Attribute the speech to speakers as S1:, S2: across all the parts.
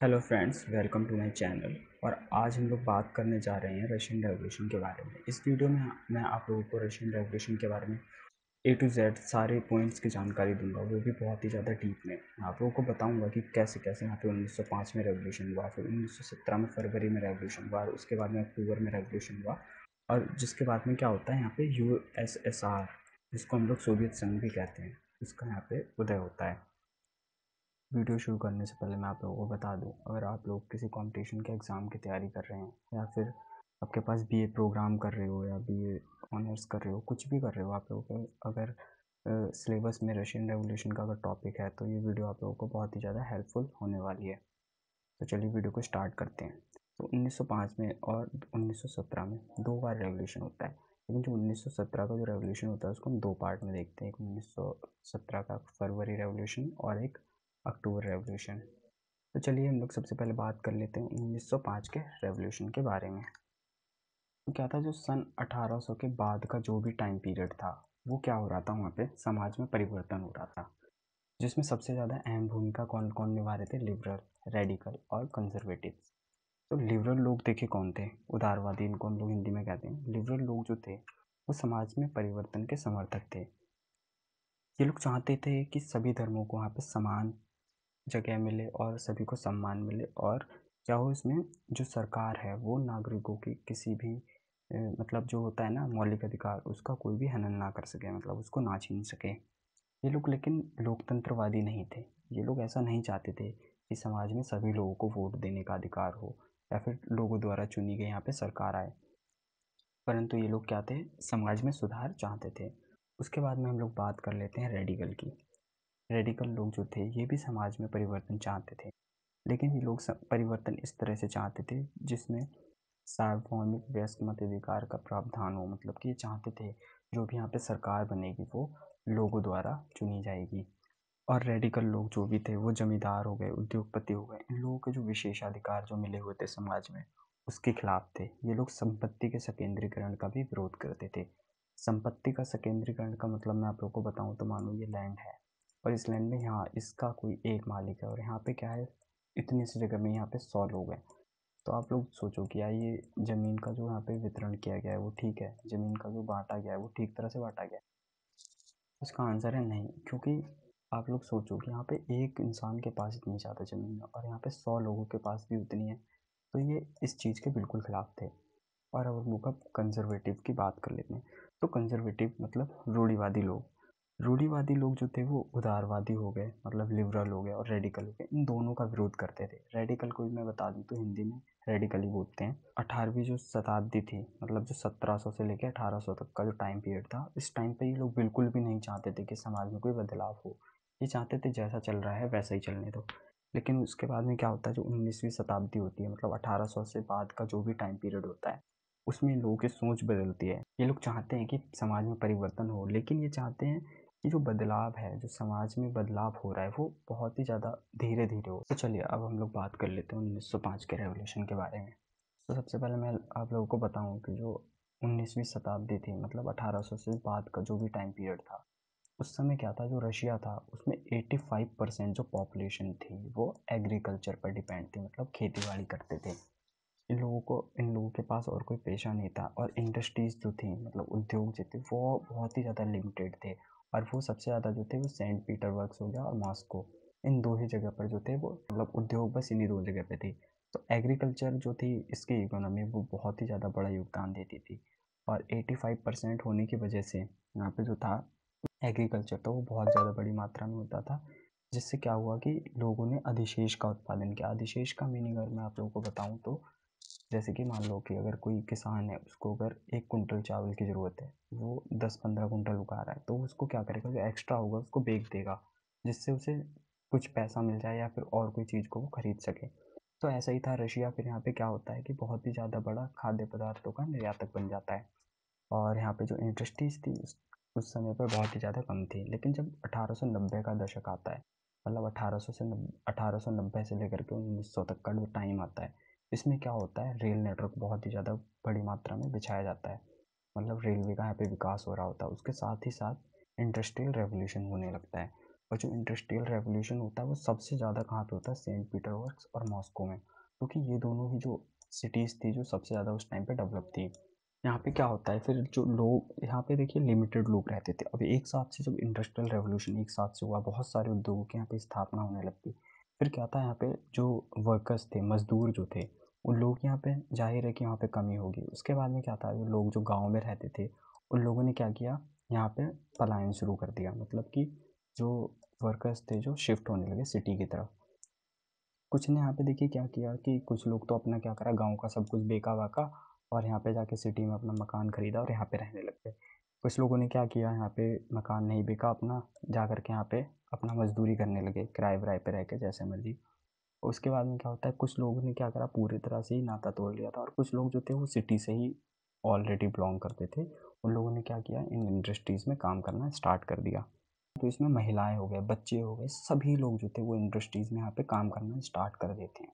S1: Hello friends, welcome to my channel. और आज हम लोग बात करने जा रहे हैं रशियन रेवोल्यूशन के बारे में। इस वीडियो में मैं आप लोगों को रशियन रेवोल्यूशन के बारे में ए टू जेड सारे पॉइंट्स की जानकारी दूंगा, वो भी बहुत ही ज़्यादा डीप में। मैं आप लोगों को बताऊंगा कि कैसे कैसे यहाँ पे 1905 में रेवोल्यूशन हुआ, फिर 1917 में फरवरी में रेवोल्यूशन हुआ, उसके बाद में अक्टूबर में रेवोल्यूशन हुआ, और जिसके बाद में क्या होता है यहाँ पे USSR, जिसको हम लोग सोवियत संघ भी कहते हैं, उसका यहाँ पे उदय होता है। वीडियो शुरू करने से पहले मैं आप लोगों को बता दूं, अगर आप लोग किसी कंपटीशन के एग्ज़ाम की तैयारी कर रहे हैं या फिर आपके पास बीए प्रोग्राम कर रहे हो या बीए ऑनर्स कर रहे हो, कुछ भी कर रहे हो, आप लोगों को अगर सिलेबस में रशियन रेवोल्यूशन का अगर टॉपिक है तो ये वीडियो आप लोगों को बहुत ही ज़्यादा हेल्पफुल होने वाली है। तो चलिए वीडियो को स्टार्ट करते हैं। तो 1905 में और 1917 में दो बार रेवोल्यूशन होता है, लेकिन जो 1917 का जो रेवोल्यूशन होता है उसको हम दो पार्ट में देखते हैं, एक 1917 का फरवरी रेवोल्यूशन और एक अक्टूबर रेवोल्यूशन। तो चलिए हम लोग सबसे पहले बात कर लेते हैं 1905 के रेवोल्यूशन के बारे में। तो क्या था, जो सन 1800 के बाद का जो भी टाइम पीरियड था, वो क्या हो रहा था, वहाँ पे समाज में परिवर्तन हो रहा था, जिसमें सबसे ज़्यादा अहम भूमिका कौन कौन निभा रहे थे? लिबरल, रेडिकल और कंजर्वेटिव। तो लिबरल लोग देखे कौन थे? उदारवादी, इनको हम लोग हिंदी में कहते हैं। लिबरल लोग जो थे वो समाज में परिवर्तन के समर्थक थे। ये लोग चाहते थे कि सभी धर्मों को वहाँ पे समान जगह मिले और सभी को सम्मान मिले, और क्या हो, इसमें जो सरकार है वो नागरिकों की किसी भी मतलब जो होता है ना मौलिक अधिकार, उसका कोई भी हनन ना कर सके, मतलब उसको ना छीन सके। ये लोग लेकिन लोकतंत्रवादी नहीं थे। ये लोग ऐसा नहीं चाहते थे कि समाज में सभी लोगों को वोट देने का अधिकार हो या फिर लोगों द्वारा चुनी गई यहाँ पे सरकार आए, परंतु ये लोग क्या थे, समाज में सुधार चाहते थे। उसके बाद में हम लोग बात कर लेते हैं रेडिकल की। रेडिकल लोग जो थे ये भी समाज में परिवर्तन चाहते थे, लेकिन ये लोग परिवर्तन इस तरह से चाहते थे जिसमें सार्वभौमिक व्यस्क मताधिकार का प्रावधान हो, मतलब कि ये चाहते थे जो भी यहाँ पे सरकार बनेगी वो लोगों द्वारा चुनी जाएगी। और रेडिकल लोग जो भी थे वो जमींदार हो गए, उद्योगपति हो गए, इन लोगों के जो विशेषाधिकार जो मिले हुए थे समाज में, उसके खिलाफ थे। ये लोग संपत्ति के संकेंद्रीकरण का भी विरोध करते थे। संपत्ति का संकेंद्रीकरण का मतलब मैं आप लोगों को बताऊं तो मानो ये लैंड है और इस लैंड में यहाँ इसका कोई एक मालिक है, और यहाँ पे क्या है, इतनी सी जगह में यहाँ पे 100 लोग हैं। तो आप लोग सोचो कि यार ये ज़मीन का जो यहाँ पे वितरण किया गया है वो ठीक है, ज़मीन का जो बांटा गया है वो ठीक तरह से बांटा गया है? इसका आंसर है नहीं, क्योंकि आप लोग सोचो कि यहाँ पे एक इंसान के पास इतनी ज़्यादा ज़मीन है और यहाँ पे 100 लोगों के पास भी उतनी है, तो ये इस चीज़ के बिल्कुल खिलाफ थे। और अब हम लोग अब कंजर्वेटिव की बात कर लेते हैं। तो कंजर्वेटिव मतलब रूढ़िवादी लोग। रूढ़िवादी लोग जो थे वो उदारवादी हो गए, मतलब लिबरल हो गए, और रेडिकल हो गए, इन दोनों का विरोध करते थे। रेडिकल को भी मैं बता दूं तो हिंदी में रेडिकल ही बोलते हैं। 18वीं जो शताब्दी थी, मतलब जो 1700 से लेकर 1800 तक का जो टाइम पीरियड था, इस टाइम पे ये लोग बिल्कुल भी नहीं चाहते थे कि समाज में कोई बदलाव हो। ये चाहते थे जैसा चल रहा है वैसा ही चलने दो। लेकिन उसके बाद में क्या होता है, जो 19वीं शताब्दी होती है, मतलब 1800 से बाद का जो भी टाइम पीरियड होता है, उसमें लोगों की सोच बदलती है। ये लोग चाहते हैं कि समाज में परिवर्तन हो, लेकिन ये चाहते हैं कि जो बदलाव है, जो समाज में बदलाव हो रहा है, वो बहुत ही ज़्यादा धीरे धीरे हो। तो चलिए अब हम लोग बात कर लेते हैं 1905 के रेवोल्यूशन के बारे में। तो सबसे पहले मैं आप लोगों को बताऊं कि जो 19वीं शताब्दी थी, मतलब 1800 से बाद का जो भी टाइम पीरियड था, उस समय क्या था, जो रशिया था उसमें 85% जो पॉपुलेशन थी वो एग्रीकल्चर पर डिपेंड थी, मतलब खेती बाड़ी करते थे। इन लोगों के पास और कोई पेशा नहीं था, और इंडस्ट्रीज़ जो थी, मतलब उद्योग जो थे, वो बहुत ही ज़्यादा लिमिटेड थे। और वो सबसे ज़्यादा जो थे वो सेंट पीटरबर्ग हो गया और मॉस्को, इन दो ही जगह पर जो थे वो, मतलब उद्योग बस इन्हीं दो जगह पे थे। तो एग्रीकल्चर जो थी इसकी इकोनॉमी वो बहुत ही ज़्यादा बड़ा योगदान देती थी, और 85% होने की वजह से यहाँ पे जो था एग्रीकल्चर, तो वो बहुत ज़्यादा बड़ी मात्रा में होता था। जिससे क्या हुआ कि लोगों ने अधिशेष का उत्पादन किया। अधिशेष का मीनिंग अगर मैं आप लोगों को बताऊं तो, जैसे कि मान लो कि अगर कोई किसान है, उसको अगर 1 कुंटल चावल की ज़रूरत है, वो 10-15 कुंटल उगा रहा है, तो उसको क्या करेगा, जो एक्स्ट्रा होगा उसको बेच देगा, जिससे उसे कुछ पैसा मिल जाए या फिर और कोई चीज़ को वो खरीद सके। तो ऐसा ही था रशिया। फिर यहाँ पे क्या होता है कि बहुत ही ज़्यादा बड़ा खाद्य पदार्थों का निर्यातक बन जाता है, और यहाँ पे जो इंडस्ट्रीज़ थी उस समय पर बहुत ही ज़्यादा कम थी। लेकिन जब 1890 का दशक आता है, मतलब 1890 से लेकर के 1900 तक का जो टाइम आता है, इसमें क्या होता है, रेल नेटवर्क बहुत ही ज़्यादा बड़ी मात्रा में बिछाया जाता है, मतलब रेलवे का यहाँ पे विकास हो रहा होता है। उसके साथ ही साथ इंडस्ट्रियल रेवोल्यूशन होने लगता है, और जो इंडस्ट्रियल रेवोल्यूशन होता है वो सबसे ज़्यादा कहाँ पे होता है, सेंट पीटर्सबर्ग और मॉस्को में, क्योंकि ये दोनों ही जो सिटीज़ थी जो सबसे ज़्यादा उस टाइम पे डेवलप थी। यहाँ पे क्या होता है फिर, जो लोग यहाँ पे देखिए लिमिटेड लोग रहते थे। अब एक साथ से जब इंडस्ट्रियल रेवोल्यूशन एक साथ से हुआ, बहुत सारे उद्योगों की यहाँ पे स्थापना होने लगती। फिर क्या था, यहाँ पे जो वर्कर्स थे, मजदूर जो थे, उन लोगों की यहाँ पे जाहिर है कि वहाँ पे कमी होगी। उसके बाद में क्या था, जो लोग जो गाँव में रहते थे उन लोगों ने क्या किया, यहाँ पे पलायन शुरू कर दिया। मतलब कि जो वर्कर्स थे जो शिफ्ट होने लगे सिटी की तरफ। कुछ ने यहाँ पे देखिए क्या किया कि कुछ लोग तो अपना क्या करा, गाँव का सब कुछ बेचा वाका और यहाँ पे जाके सिटी में अपना मकान खरीदा और यहाँ पे रहने लग गए। कुछ लोगों ने क्या किया, यहाँ पे मकान नहीं बेचा अपना, जा कर के यहाँ पे अपना मजदूरी करने लगे, किराए विराए पे रह के जैसे मर्जी। उसके बाद में क्या होता है, कुछ लोगों ने क्या करा, पूरी तरह से ही नाता तोड़ लिया था, और कुछ लोग जो थे वो सिटी से ही ऑलरेडी बिलोंग करते थे। उन लोगों ने क्या किया, इन इंडस्ट्रीज़ में काम करना स्टार्ट कर दिया। तो इसमें महिलाएं हो गए, बच्चे हो गए, सभी लोग जो थे वो इंडस्ट्रीज़ में यहाँ पे काम करना स्टार्ट कर देते हैं।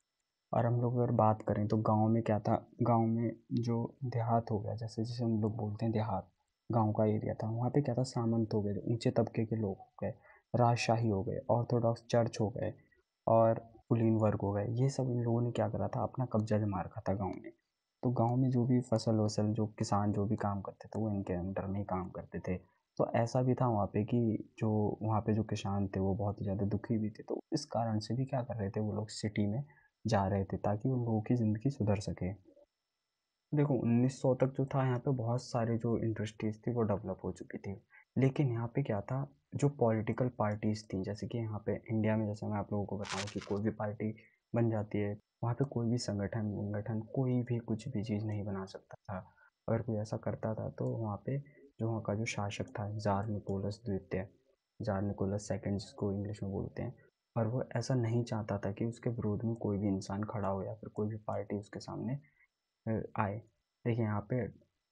S1: और हम लोग अगर बात करें तो गांव में क्या था, गांव में जो देहात हो गया, जैसे जैसे हम लोग बोलते हैं देहात, गांव का एरिया था, वहाँ पे क्या था, सामंत हो गए, जो ऊंचे तबके के लोग हो गए, राजशाही हो गए, ऑर्थोडॉक्स चर्च हो गए, और कुलीन वर्ग हो गए। ये सब इन लोगों ने क्या करा था, अपना कब्जा जमा रखा था गाँव में। तो गाँव में जो भी फसल वसल, जो किसान जो भी काम करते थे वो इनके अंडर में ही काम करते थे। तो ऐसा भी था वहाँ पे कि जो वहाँ पे जो किसान थे वो बहुत ही ज़्यादा दुखी भी थे, तो इस कारण से भी क्या कर रहे थे, वो लोग सिटी में जा रहे थे ताकि उन लोगों की ज़िंदगी सुधर सके। देखो 1900 तक जो था, यहाँ पे बहुत सारे जो इंडस्ट्रीज़ थी वो डेवलप हो चुकी थी। लेकिन यहाँ पे क्या था, जो पॉलिटिकल पार्टीज़ थी, जैसे कि यहाँ पे इंडिया में, जैसे मैं आप लोगों को बताऊँ कि कोई भी पार्टी बन जाती है, वहाँ पे कोई भी संगठन वंगठन कोई भी कुछ भी चीज़ नहीं बना सकता था। अगर कोई ऐसा करता था तो वहाँ पे जो वहाँ का जो शासक था, ज़ार निकोलस द्वितीय, ज़ार निकोलस सेकंड जिसको इंग्लिश में बोलते हैं, और वो ऐसा नहीं चाहता था कि उसके विरोध में कोई भी इंसान खड़ा हो या फिर कोई भी पार्टी उसके सामने आए। देखिए यहाँ पे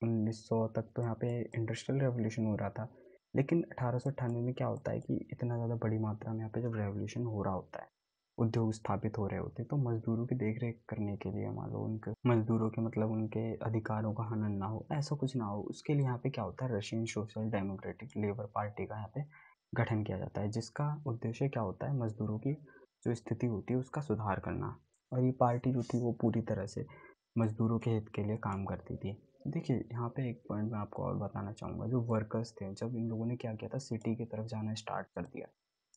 S1: 1900 तक तो यहाँ पे इंडस्ट्रियल रेवोल्यूशन हो रहा था, लेकिन 1898 में क्या होता है कि इतना ज़्यादा बड़ी मात्रा में यहाँ पे जब रेवोल्यूशन हो रहा होता है, उद्योग स्थापित हो रहे होते हैं, तो मजदूरों की देख रेख करने के लिए, मान लो उनके मजदूरों के मतलब उनके अधिकारों का हनन ना हो, ऐसा कुछ ना हो, उसके लिए यहाँ पे क्या होता है, Russian social democratic labour party का यहाँ पे गठन किया जाता है, जिसका उद्देश्य क्या होता है, मजदूरों की जो स्थिति होती है उसका सुधार करना। और ये पार्टी जो थी वो पूरी तरह से मज़दूरों के हित के लिए काम करती थी। देखिए यहाँ पे एक पॉइंट मैं आपको और बताना चाहूँगा, जो वर्कर्स थे, जब इन लोगों ने क्या किया था, सिटी की तरफ जाना स्टार्ट कर दिया,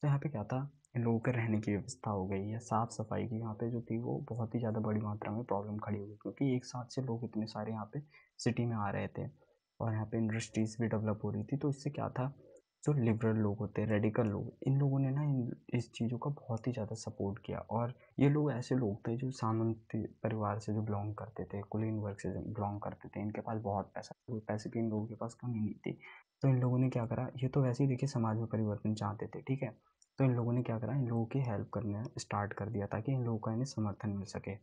S1: तो यहाँ पे क्या था, इन लोगों के रहने की व्यवस्था हो गई या साफ़ सफाई की यहाँ पे जो थी वो बहुत ही ज़्यादा बड़ी मात्रा में प्रॉब्लम खड़ी हो गई, क्योंकि एक साथ से लोग इतने सारे यहाँ पे सिटी में आ रहे थे और यहाँ पे इंडस्ट्रीज़ भी डेवलप हो रही थी। तो इससे क्या था, जो लिबरल लोग होते हैं, रेडिकल लोग, इन लोगों ने ना इस चीज़ों का बहुत ही ज़्यादा सपोर्ट किया। और ये लोग ऐसे लोग थे जो सामंत परिवार से जो बिलोंग करते थे, कुलीन वर्ग से जो बिलोंग करते थे, इनके पास बहुत पैसा, तो पैसे की इन लोगों के पास कमी नहीं थी। तो इन लोगों ने क्या करा, ये तो वैसे ही देखिए समाज में परिवर्तन चाहते थे, ठीक है, तो इन लोगों ने क्या करा, इन लोगों की हेल्प करना स्टार्ट कर दिया ताकि इन लोगों का इन्हें समर्थन मिल सके।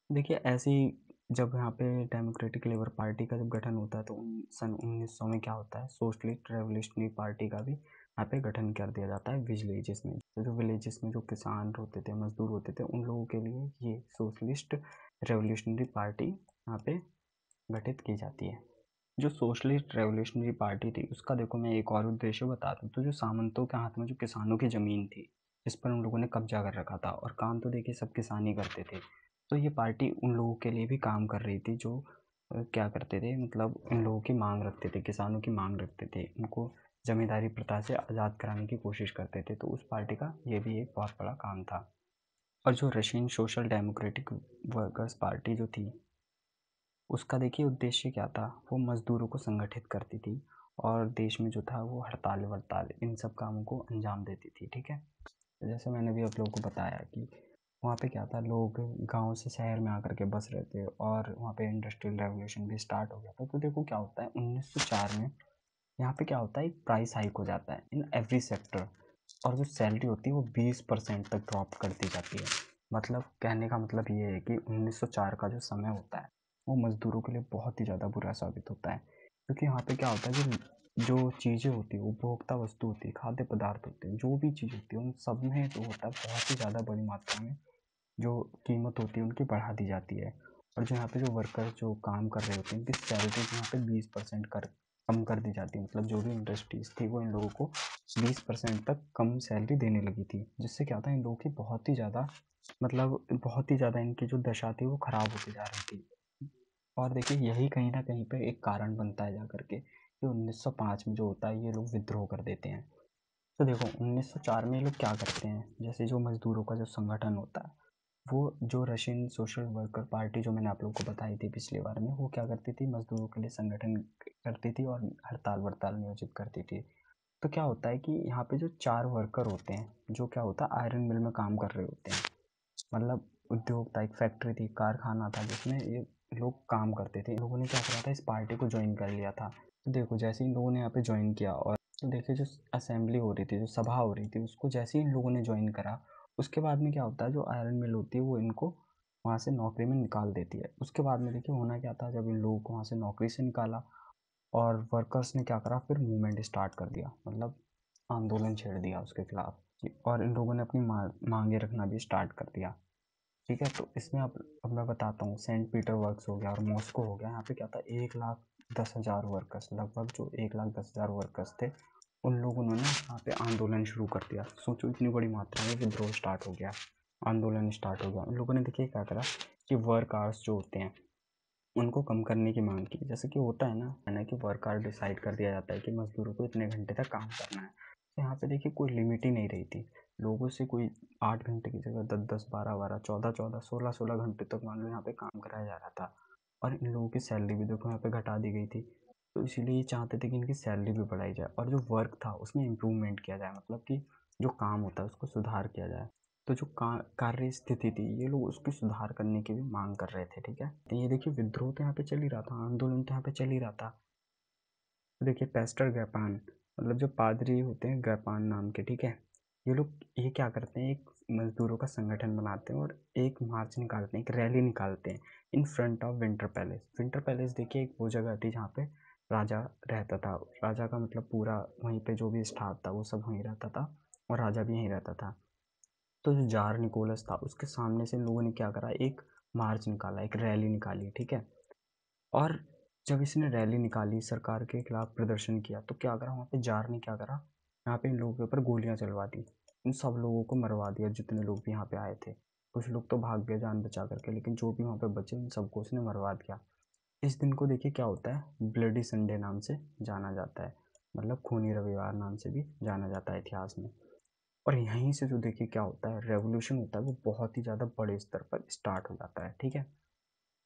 S1: देखिए ऐसे ही जब यहाँ पे डेमोक्रेटिक लेबर पार्टी का जब गठन होता है, तो सन 1900 में क्या होता है, सोशलिस्ट रेवोल्यूशनरी पार्टी का भी यहाँ पे गठन कर दिया जाता है विलेजेस में। तो जो विलेजेस में जो किसान होते थे, मजदूर होते थे, उन लोगों के लिए ये सोशलिस्ट रेवोल्यूशनरी पार्टी यहाँ पे गठित की जाती है। जो सोशलिस्ट रेवोल्यूशनरी पार्टी थी उसका देखो मैं एक और उद्देश्य बता दूँ, तो जो सामंतों के हाथ में जो किसानों की ज़मीन थी, जिस पर उन लोगों ने कब्जा कर रखा था, और काम तो देखिए सब किसान ही करते थे, तो ये पार्टी उन लोगों के लिए भी काम कर रही थी जो क्या करते थे, मतलब इन लोगों की मांग रखते थे, किसानों की मांग रखते थे, उनको जमींदारी प्रथा से आज़ाद कराने की कोशिश करते थे। तो उस पार्टी का ये भी एक बहुत बड़ा काम था। और जो Russian social democratic workers party जो थी, उसका देखिए उद्देश्य क्या था, वो मज़दूरों को संगठित करती थी और देश में जो था वो हड़ताल-वड़ताल इन सब कामों को अंजाम देती थी, ठीक है। तो जैसे मैंने भी आप लोगों को बताया कि वहाँ पे क्या था, लोग गांव से शहर में आकर के बस रहे थे और वहाँ पे इंडस्ट्रियल रेवोल्यूशन भी स्टार्ट हो गया था। तो देखो क्या होता है, 1904 में यहाँ पे क्या होता है, एक प्राइस हाइक हो जाता है इन एवरी सेक्टर, और जो सैलरी होती है वो 20% तक ड्रॉप कर दी जाती है। मतलब कहने का मतलब ये है कि 1904 का जो समय होता है वो मज़दूरों के लिए बहुत ही ज़्यादा बुरा साबित होता है, क्योंकि यहाँ पे क्या होता है, जो चीज़ें होती है, उपभोक्ता वस्तु होती है, खाद्य पदार्थ होते हैं, जो भी चीज़ होती है, उन सब में जो होता है बहुत ही ज़्यादा बड़ी मात्रा में जो कीमत होती है उनकी बढ़ा दी जाती है। और जो यहाँ पे जो वर्कर जो काम कर रहे होते हैं, उनकी सैलरी को यहाँ पे 20% कर कम कर दी जाती, मतलब जो भी इंडस्ट्रीज़ थी वो इन लोगों को 20% तक कम सैलरी देने लगी थी, जिससे क्या था इन लोगों की बहुत ही ज़्यादा, मतलब बहुत ही ज़्यादा इनकी जो दशा थी वो ख़राब होती जा रही थी। और देखिए यही कहीं न कहीं पे एक कारण बनता है जा कर के कि 1905 में जो होता है ये लोग विद्रोह कर देते हैं। तो देखो 1904 में ये लोग क्या करते हैं, जैसे जो मज़दूरों का जो संगठन होता है, वो जो रशियन सोशल वर्कर पार्टी जो मैंने आप लोगों को बताई थी पिछली बार में, वो क्या करती थी, मज़दूरों के लिए संगठन करती थी और हड़ताल-वड़ताल नियोजित करती थी। तो क्या होता है कि यहाँ पे जो 4 वर्कर होते हैं, जो क्या होता है आयरन मिल में काम कर रहे होते हैं। मतलब उद्योग था, एक फैक्ट्री थी, कारखाना था जिसमें ये लोग काम करते थे। इन लोगों ने क्या करा था, इस पार्टी को जॉइन कर लिया था। तो देखो जैसे इन लोगों ने यहाँ पे जॉइन किया और तो देखिए जो असेंबली हो रही थी, जो सभा हो रही थी, उसको जैसे ही इन लोगों ने जॉइन करा, उसके बाद में क्या होता है, जो आयरन मिल होती है वो इनको वहाँ से नौकरी में निकाल देती है। उसके बाद में देखिए होना क्या था, जब इन लोगों को वहाँ से नौकरी से निकाला और वर्कर्स ने क्या करा, फिर मूवमेंट स्टार्ट कर दिया, मतलब आंदोलन छेड़ दिया उसके खिलाफ। और इन लोगों ने अपनी मांगे रखना भी स्टार्ट कर दिया। ठीक है, तो इसमें अब मैं बताता हूँ, सेंट पीटरबर्ग हो गया और मॉस्को हो गया, यहाँ पे क्या था, 1,10,000 वर्कर्स, लगभग जो 1,10,000 वर्कर्स थे, उन लोगों ने ना यहाँ पे आंदोलन शुरू कर दिया। सोचो इतनी बड़ी मात्रा में विद्रोह स्टार्ट हो गया, आंदोलन स्टार्ट हो गया। उन लोगों ने देखिए क्या करा कि वर्क आवर्स जो होते हैं उनको कम करने की मांग की। जैसे कि होता है ना कि वर्क आवर डिसाइड कर दिया जाता है कि मजदूरों को इतने घंटे तक काम करना है, तो यहाँ पे देखिए कोई लिमिट ही नहीं रही थी। लोगों से कोई 8 घंटे की जगह 10-10, 12-12, 14-14, 16-16 घंटे तक मान लो यहाँ पे काम कराया जा रहा था। और इन लोगों की सैलरी भी देखो यहाँ पे घटा दी गई थी। तो इसीलिए ये चाहते थे कि इनकी सैलरी भी बढ़ाई जाए और जो वर्क था उसमें इम्प्रूवमेंट किया जाए, मतलब कि जो काम होता है उसको सुधार किया जाए। तो जो कार्य स्थिति थी ये लोग उसकी सुधार करने की भी मांग कर रहे थे। ठीक है, तो ये देखिए विद्रोह तो यहाँ पे चल ही रहा था, आंदोलन तो यहाँ पे चल ही रहा था। तो देखिए पेस्टर गैपान, मतलब जो पादरी होते हैं गैपान नाम के, ठीक है, ये लोग ये क्या करते हैं, एक मजदूरों का संगठन बनाते हैं और एक मार्च निकालते हैं, एक रैली निकालते हैं in front of winter palace. Winter palace देखिए एक वो जगह थी जहाँ पे राजा रहता था। राजा का मतलब पूरा वहीं पे जो भी स्टाफ था वो सब वहीं रहता था और राजा भी यहीं रहता था। तो जो जार निकोलस था उसके सामने से इन लोगों ने क्या करा, एक मार्च निकाला, एक रैली निकाली। ठीक है, और जब इसने रैली निकाली, सरकार के खिलाफ प्रदर्शन किया, तो क्या करा वहाँ पे जार ने क्या करा, यहाँ पे इन लोगों के ऊपर गोलियां चलवा दी, इन सब लोगों को मरवा दिया जितने लोग भी यहाँ पे आए थे। कुछ लोग तो भाग गए जान बचा करके, लेकिन जो भी वहाँ पे बचे उन सबको उसने मरवा दिया। इस दिन को देखिए क्या होता है, ब्लडी संडे नाम से जाना जाता है, मतलब खूनी रविवार नाम से भी जाना जाता है इतिहास में। और यहीं से जो देखिए क्या होता है, रेवोल्यूशन होता है वो बहुत ही ज़्यादा बड़े स्तर पर स्टार्ट हो जाता है। ठीक है,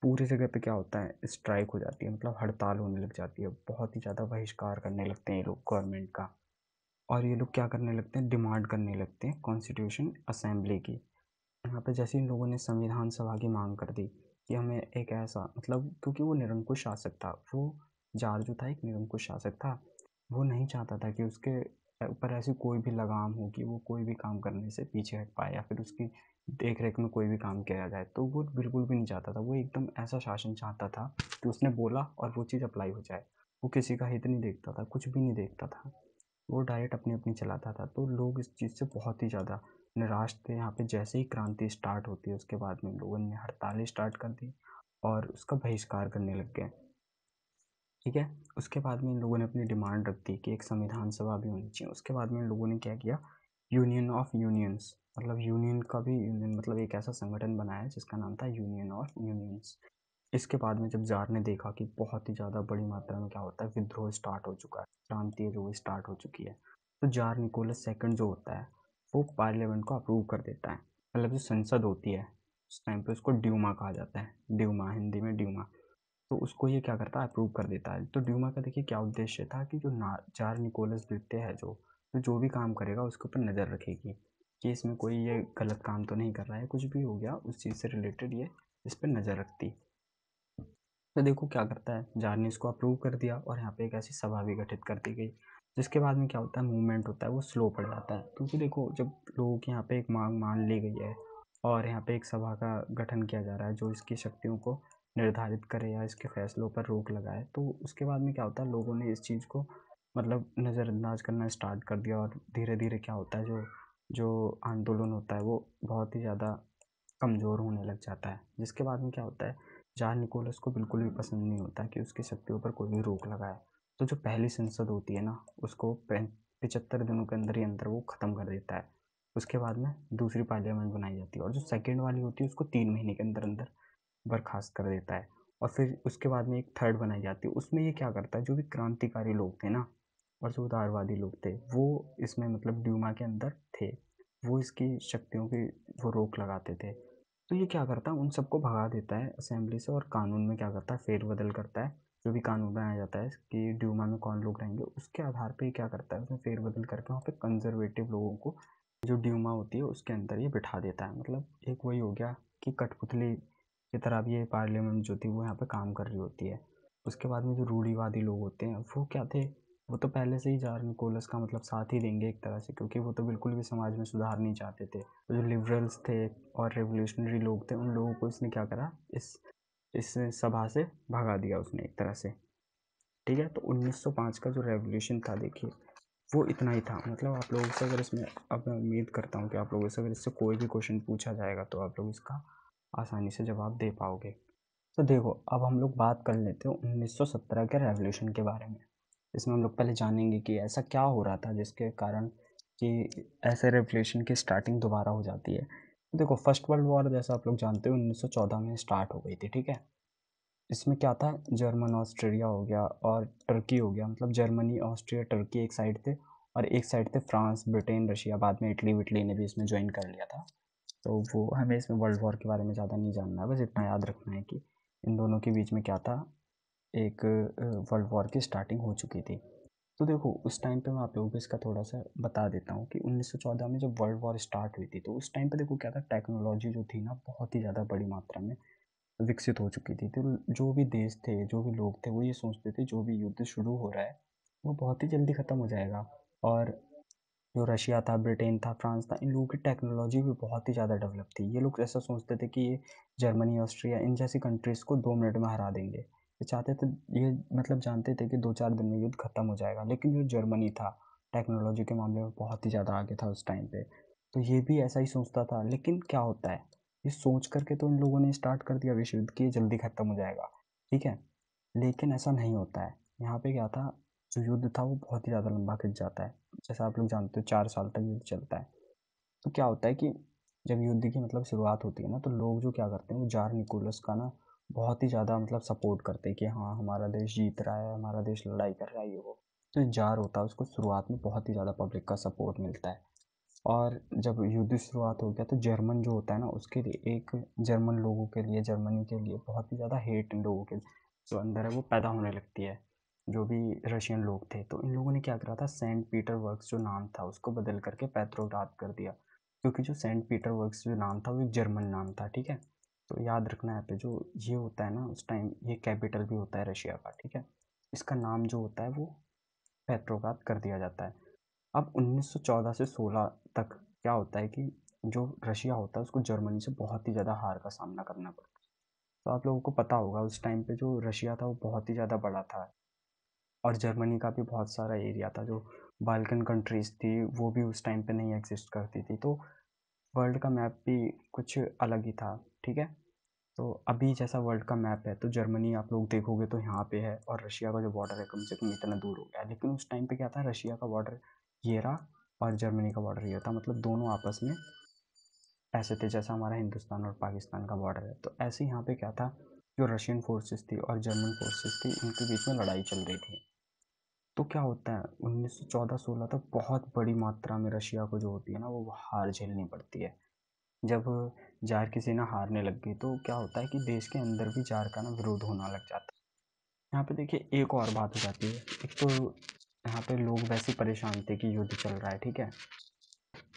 S1: पूरी जगह पे क्या होता है, स्ट्राइक हो जाती है, मतलब हड़ताल होने लग जाती है, बहुत ही ज़्यादा बहिष्कार करने लगते हैं ये लोग गवर्नमेंट का। और ये लोग क्या करने लगते हैं, डिमांड करने लगते हैं कॉन्स्टिट्यूशन असेंबली की। यहाँ पे जैसे इन लोगों ने संविधान सभा की मांग कर दी कि हमें एक ऐसा, मतलब क्योंकि वो निरंकुश शासक था, वो जार जो था एक निरंकुश शासक था, वो नहीं चाहता था कि उसके ऊपर ऐसी कोई भी लगाम हो कि वो कोई भी काम करने से पीछे हट पाए या फिर उसकी देख रेख में कोई भी काम किया जाए, तो वो बिल्कुल भी नहीं चाहता था। वो एकदम ऐसा शासन चाहता था कि उसने बोला और वो चीज़ अप्लाई हो जाए। वो किसी का हित नहीं देखता था, कुछ भी नहीं देखता था, वो डायरेक्ट अपनी अपनी चलाता था। तो लोग इस चीज़ से बहुत ही ज़्यादा निराश थे। यहाँ पे जैसे ही क्रांति स्टार्ट होती है उसके बाद में लोगों ने हड़तालें स्टार्ट कर दी और उसका बहिष्कार करने लग गए। ठीक है, उसके बाद में इन लोगों ने अपनी डिमांड रख दी कि एक संविधान सभा भी होनी चाहिए। उसके बाद में इन लोगों ने क्या किया, यूनियन ऑफ यूनियंस, मतलब यूनियन का भी यूनियन, मतलब एक ऐसा संगठन बनाया जिसका नाम था यूनियन ऑफ यूनियंस। इसके बाद में जब जार ने देखा कि बहुत ही ज़्यादा बड़ी मात्रा में क्या होता है, विद्रोह स्टार्ट हो चुका है, क्रांति है जो वो स्टार्ट हो चुकी है, तो जार निकोलस सेकंड जो होता है वो पार्लियामेंट को अप्रूव कर देता है। मतलब जो संसद होती है उस टाइम पे उसको ड्यूमा कहा जाता है, ड्यूमा हिंदी में ड्यूमा। तो उसको ये क्या करता है, अप्रूव कर देता है। तो ड्यूमा का देखिए क्या उद्देश्य था कि जो ना जार निकोलस द्वितीय है जो भी काम करेगा उसके ऊपर नज़र रखेगी कि इसमें कोई ये गलत काम तो नहीं कर रहा है, कुछ भी हो गया उस चीज़ से रिलेटेड ये इस पर नज़र रखती। तो देखो क्या करता है, जार ने इसको अप्रूव कर दिया और यहाँ पे एक ऐसी सभा भी गठित कर दी गई, जिसके बाद में क्या होता है, मूवमेंट होता है वो स्लो पड़ जाता है। क्योंकि देखो जब लोगों की यहाँ पे एक मांग मान ली गई है और यहाँ पे एक सभा का गठन किया जा रहा है जो इसकी शक्तियों को निर्धारित करे या इसके फैसलों पर रोक लगाए, तो उसके बाद में क्या होता है, लोगों ने इस चीज़ को मतलब नज़रअंदाज करना स्टार्ट कर दिया और धीरे धीरे क्या होता है, जो जो आंदोलन होता है वो बहुत ही ज़्यादा कमज़ोर होने लग जाता है। जिसके बाद में क्या होता है, जार निकोलस को बिल्कुल भी पसंद नहीं होता कि उसकी शक्तियों पर कोई भी रोक लगाए। तो जो पहली संसद होती है ना, उसको 75 दिनों के अंदर ही अंदर वो ख़त्म कर देता है। उसके बाद में दूसरी पार्लियामेंट बनाई जाती है और जो सेकंड वाली होती है उसको 3 महीने के अंदर अंदर बर्खास्त कर देता है। और फिर उसके बाद में एक थर्ड बनाई जाती है। उसमें ये क्या करता है, जो भी क्रांतिकारी लोग थे ना और जो उदारवादी लोग थे, वो इसमें मतलब ड्यूमा के अंदर थे। वो इसकी शक्तियों की वो रोक लगाते थे। तो ये क्या करता है, उन सबको भगा देता है असेंबली से और कानून में क्या करता है, फेरबदल करता है। जो भी कानून बनाया जाता है कि ड्यूमा में कौन लोग रहेंगे, उसके आधार पे क्या करता है, उसमें फेरबदल करके वहाँ पे कंजर्वेटिव लोगों को जो ड्यूमा होती है उसके अंदर ये बिठा देता है। मतलब एक वही हो गया कि कठपुतली की तरह अब ये पार्लियामेंट जो थी वो यहाँ पे काम कर रही होती है। उसके बाद में जो रूढ़िवादी लोग होते हैं वो क्या थे, वो तो पहले से ही जार निकोलस का मतलब साथ ही देंगे एक तरह से, क्योंकि वो तो बिल्कुल भी समाज में सुधार नहीं चाहते थे। तो जो लिबरल्स थे और रेवोल्यूशनरी लोग थे, उन लोगों को इसने क्या करा, इस सभा से भगा दिया उसने एक तरह से। ठीक है, तो 1905 का जो रेवोल्यूशन था, देखिए वो इतना ही था। मतलब आप लोगों से अगर इसमें, अब मैं उम्मीद करता हूँ कि आप लोगों से अगर इससे कोई भी क्वेश्चन पूछा जाएगा तो आप लोग इसका आसानी से जवाब दे पाओगे। तो देखो, अब हम लोग बात कर लेते हैं 1917 के रेवोल्यूशन के बारे में। इसमें हम लोग पहले जानेंगे कि ऐसा क्या हो रहा था जिसके कारण कि ऐसे रेवोल्यूशन की स्टार्टिंग दोबारा हो जाती है। तो देखो, फर्स्ट वर्ल्ड वॉर जैसा आप लोग जानते हो 1914 में स्टार्ट हो गई थी। ठीक है, इसमें क्या था, जर्मन ऑस्ट्रेलिया हो गया और टर्की हो गया। मतलब जर्मनी ऑस्ट्रिया टर्की एक साइड थे और एक साइड थे फ्रांस ब्रिटेन रशिया। बाद में इटली विटली ने भी इसमें ज्वाइन कर लिया था। तो वो हमें इसमें वर्ल्ड वॉर के बारे में ज़्यादा नहीं जानना है, बस इतना याद रखना है कि इन दोनों के बीच में क्या था, एक वर्ल्ड वॉर की स्टार्टिंग हो चुकी थी। तो देखो, उस टाइम पे मैं आप लोगों को इसका थोड़ा सा बता देता हूँ कि 1914 में जब वर्ल्ड वॉर स्टार्ट हुई थी तो उस टाइम पे देखो क्या था, टेक्नोलॉजी जो थी ना बहुत ही ज़्यादा बड़ी मात्रा में विकसित हो चुकी थी। तो जो भी देश थे, जो भी लोग थे, वो ये सोचते थे जो भी युद्ध शुरू हो रहा है वो बहुत ही जल्दी ख़त्म हो जाएगा। और जो रशिया था, ब्रिटेन था, फ्रांस था, इन लोगों की टेक्नोलॉजी भी बहुत ही ज़्यादा डेवलप थी। ये लोग ऐसा सोचते थे कि ये जर्मनी ऑस्ट्रिया इन जैसी कंट्रीज़ को 2 मिनट में हरा देंगे। ये चाहते थे, ये मतलब जानते थे कि 2-4 दिन में युद्ध ख़त्म हो जाएगा। लेकिन जो जर्मनी था, टेक्नोलॉजी के मामले में बहुत ही ज़्यादा आगे था उस टाइम पे। तो ये भी ऐसा ही सोचता था। लेकिन क्या होता है, ये सोच करके तो इन लोगों ने स्टार्ट कर दिया विश्व युद्ध कि ये जल्दी ख़त्म हो जाएगा। ठीक है, लेकिन ऐसा नहीं होता है। यहाँ पे क्या था, जो युद्ध था वो बहुत ही ज़्यादा लंबा खिंच जाता है। जैसा आप लोग जानते हो 4 साल तक युद्ध चलता है। तो क्या होता है कि जब युद्ध की मतलब शुरुआत होती है ना, तो लोग जो क्या करते हैं, वो जार निकोलस का ना बहुत ही ज़्यादा मतलब सपोर्ट करते हैं कि हाँ हमारा देश जीत रहा है, हमारा देश लड़ाई कर रहा है, ये वो। तो ये जार होता है, उसको शुरुआत में बहुत ही ज़्यादा पब्लिक का सपोर्ट मिलता है। और जब युद्ध शुरुआत हो गया तो जर्मन जो होता है ना, उसके लिए एक जर्मन लोगों के लिए, जर्मनी के लिए बहुत ही ज़्यादा हेट इन लोगों के जो अंदर है वो पैदा होने लगती है। जो भी रशियन लोग थे, तो इन लोगों ने क्या करा था, सेंट पीटरबर्ग्स जो नाम था उसको बदल करके पेट्रोग्राद कर दिया। क्योंकि जो सेंट पीटरबर्ग्स जो नाम था वो एक जर्मन नाम था। ठीक है, तो याद रखना यहाँ पे जो ये होता है ना, उस टाइम ये कैपिटल भी होता है रशिया का। ठीक है, इसका नाम जो होता है वो पेट्रोग्राद कर दिया जाता है। अब 1914 से 16 तक क्या होता है कि जो रशिया होता है उसको जर्मनी से बहुत ही ज़्यादा हार का सामना करना पड़ता है। तो आप लोगों को पता होगा उस टाइम पे जो रशिया था वो बहुत ही ज़्यादा बड़ा था और जर्मनी का भी बहुत सारा एरिया था। जो बाल्कन कंट्रीज़ थी वो भी उस टाइम पे नहीं एग्जिस्ट करती थी। तो वर्ल्ड का मैप भी कुछ अलग ही था। ठीक है, तो अभी जैसा वर्ल्ड का मैप है तो जर्मनी आप लोग देखोगे तो यहाँ पे है और रशिया का जो बॉर्डर है कम से कम इतना दूर हो गया है। लेकिन उस टाइम पे क्या था, रशिया का बॉर्डर ये रहा और जर्मनी का बॉर्डर ये था। मतलब दोनों आपस में ऐसे थे जैसा हमारा हिंदुस्तान और पाकिस्तान का बॉर्डर है। तो ऐसे यहाँ पे क्या था, जो रशियन फोर्सेस थी और जर्मन फोर्सेस थी, इनके बीच में लड़ाई चल रही थी। तो क्या होता है, 1914-16 तक बहुत बड़ी मात्रा में रशिया को जो होती है ना वो हार झेलनी पड़ती है। जब जार की सेना हारने लग गई तो क्या होता है कि देश के अंदर भी जार का ना विरोध होना लग जाता है। यहाँ पे देखिए एक और बात हो जाती है। एक तो यहाँ पे लोग वैसे ही परेशान थे कि युद्ध चल रहा है। ठीक है,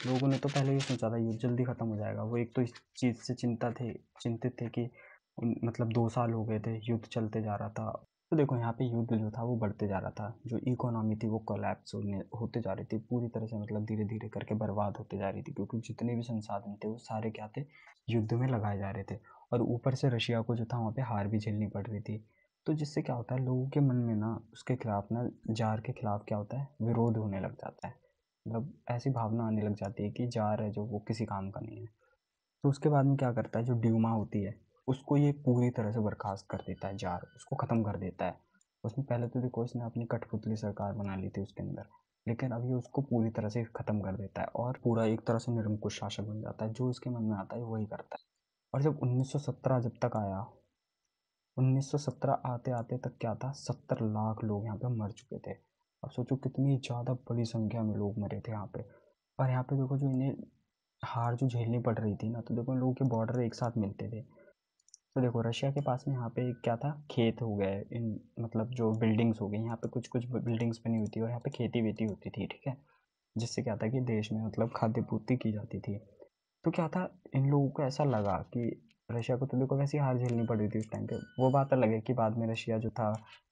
S1: लोगों ने तो पहले ही सोचा था युद्ध जल्दी ख़त्म हो जाएगा। वो एक तो इस चीज़ से चिंतित थे कि मतलब 2 साल हो गए थे, युद्ध चलते जा रहा था। तो देखो यहाँ पे युद्ध जो था वो बढ़ते जा रहा था। जो इकोनॉमी थी वो कोलैप्स होते जा रही थी पूरी तरह से। मतलब धीरे धीरे करके बर्बाद होते जा रही थी, क्योंकि जितने भी संसाधन थे वो सारे क्या थे, युद्ध में लगाए जा रहे थे। और ऊपर से रशिया को जो था वहाँ पे हार भी झेलनी पड़ रही थी। तो जिससे क्या होता है, लोगों के मन में ना उसके खिलाफ ना, जार के खिलाफ क्या होता है, विरोध होने लग जाता है। मतलब ऐसी भावना आने लग जाती है कि जार है जो वो किसी काम का नहीं है। तो उसके बाद में क्या करता है, जो ड्यूमा होती है उसको ये पूरी तरह से बर्खास्त कर देता है, जार उसको ख़त्म कर देता है। उसमें पहले तो देखो इसने अपनी कठपुतली सरकार बना ली थी उसके अंदर, लेकिन अब ये उसको पूरी तरह से ख़त्म कर देता है और पूरा एक तरह से निरंकुश शासक बन जाता है, जो इसके मन में आता है वही करता है। और जब 1917 जब तक आया, 1917 आते-आते तक क्या था, 70 लाख लोग यहाँ पे मर चुके थे। अब सोचो कितनी ज़्यादा बड़ी संख्या में लोग मरे थे यहाँ पे। और यहाँ पे देखो जो इन्हें हार जो झेलनी पड़ रही थी ना, तो देखो इन लोगों के बॉर्डर एक साथ मिलते थे। तो देखो रशिया के पास में यहाँ पे क्या था, खेत हो गए, इन मतलब जो बिल्डिंग्स हो गई, यहाँ पे कुछ कुछ बिल्डिंग्स बनी हुई थी और यहाँ पे खेती वेती होती थी, ठीक है। जिससे क्या था कि देश में मतलब खाद्य पूर्ति की जाती थी। तो क्या था, इन लोगों को ऐसा लगा कि रशिया को तो देखो वैसे ही हार झेलनी पड़ रही थी उस टाइम पे, वो बात अलग है कि बाद में रशिया जो था